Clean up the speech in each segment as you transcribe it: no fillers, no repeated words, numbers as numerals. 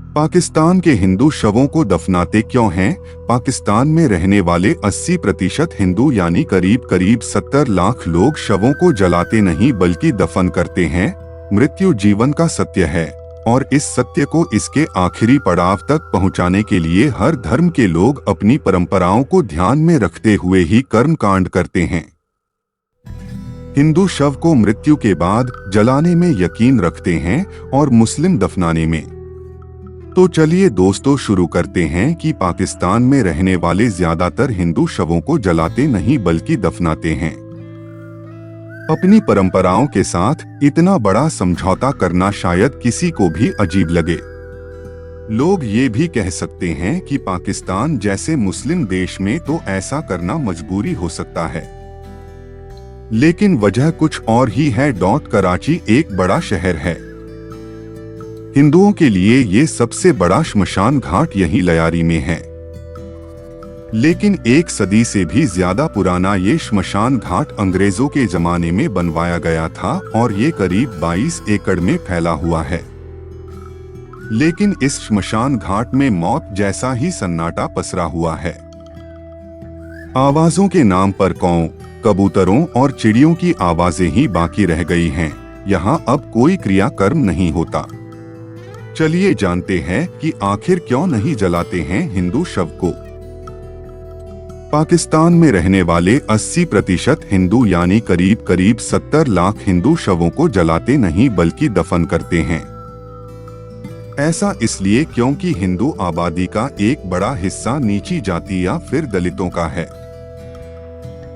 पाकिस्तान के हिंदू शवों को दफनाते क्यों हैं? पाकिस्तान में रहने वाले 80% हिंदू यानी करीब करीब 70 लाख लोग शवों को जलाते नहीं बल्कि दफन करते हैं। मृत्यु जीवन का सत्य है और इस सत्य को इसके आखिरी पड़ाव तक पहुंचाने के लिए हर धर्म के लोग अपनी परंपराओं को ध्यान में रखते हुए ही कर्मकांड करते हैं। हिंदू शव को मृत्यु के बाद जलाने में यकीन रखते हैं और मुस्लिम दफनाने में। तो चलिए दोस्तों शुरू करते हैं कि पाकिस्तान में रहने वाले ज्यादातर हिंदू शवों को जलाते नहीं बल्कि दफनाते हैं। अपनी परंपराओं के साथ इतना बड़ा समझौता करना शायद किसी को भी अजीब लगे। लोग ये भी कह सकते हैं कि पाकिस्तान जैसे मुस्लिम देश में तो ऐसा करना मजबूरी हो सकता है, लेकिन वजह कुछ और ही है। कराची एक बड़ा शहर है। हिंदुओं के लिए ये सबसे बड़ा श्मशान घाट यही लयारी में है, लेकिन 1 सदी से भी ज्यादा पुराना ये श्मशान घाट अंग्रेजों के जमाने में बनवाया गया था और ये करीब 22 एकड़ में फैला हुआ है। लेकिन इस श्मशान घाट में मौत जैसा ही सन्नाटा पसरा हुआ है। आवाजों के नाम पर कौओं, कबूतरों और चिड़ियों की आवाजें ही बाकी रह गई हैं। यहाँ अब कोई क्रियाकर्म नहीं होता। चलिए जानते हैं कि आखिर क्यों नहीं जलाते हैं हिंदू शव को। पाकिस्तान में रहने वाले 80% हिंदू यानी करीब करीब 70 लाख हिंदू शवों को जलाते नहीं बल्कि दफन करते हैं। ऐसा इसलिए क्योंकि हिंदू आबादी का एक बड़ा हिस्सा नीची जाति या फिर दलितों का है।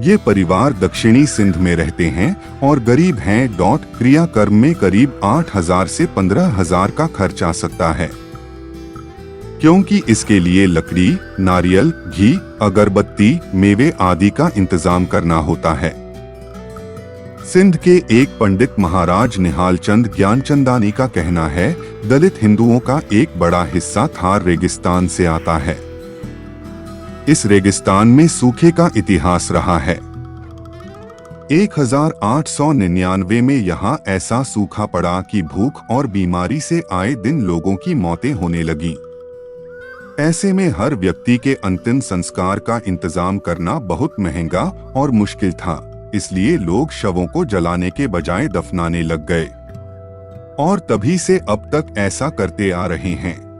ये परिवार दक्षिणी सिंध में रहते हैं और गरीब हैं। क्रियाकर्म में करीब 8,000 से 15,000 का खर्च आ सकता है, क्योंकि इसके लिए लकड़ी, नारियल, घी, अगरबत्ती, मेवे आदि का इंतजाम करना होता है। सिंध के एक पंडित महाराज निहाल चंद ज्ञानचंदानी का कहना है, दलित हिंदुओं का एक बड़ा हिस्सा थार रेगिस्तान से आता है। इस रेगिस्तान में सूखे का इतिहास रहा है। 1899 में यहाँ ऐसा सूखा पड़ा कि भूख और बीमारी से आए दिन लोगों की मौतें होने लगीं। ऐसे में हर व्यक्ति के अंतिम संस्कार का इंतजाम करना बहुत महंगा और मुश्किल था, इसलिए लोग शवों को जलाने के बजाय दफनाने लग गए और तभी से अब तक ऐसा करते आ रहे हैं।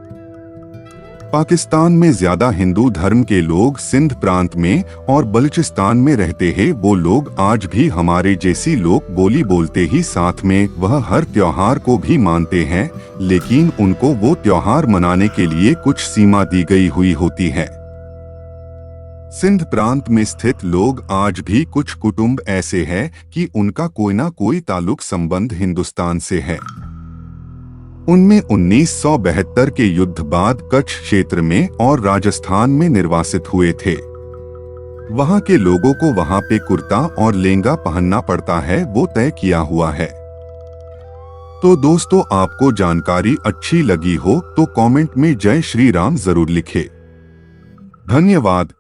पाकिस्तान में ज्यादा हिंदू धर्म के लोग सिंध प्रांत में और बलूचिस्तान में रहते हैं। वो लोग आज भी हमारे जैसी लोक बोली बोलते ही साथ में वह हर त्योहार को भी मानते हैं, लेकिन उनको वो त्योहार मनाने के लिए कुछ सीमा दी गई हुई होती है। सिंध प्रांत में स्थित लोग आज भी कुछ कुटुंब ऐसे हैं कि उनका कोई ना कोई ताल्लुक संबंध हिंदुस्तान से है। उनमें 1972 के युद्ध बाद कच्छ क्षेत्र में और राजस्थान में निर्वासित हुए थे। वहां के लोगों को वहां पे कुर्ता और लेंगा पहनना पड़ता है, वो तय किया हुआ है। तो दोस्तों, आपको जानकारी अच्छी लगी हो तो कमेंट में जय श्री राम जरूर लिखें। धन्यवाद।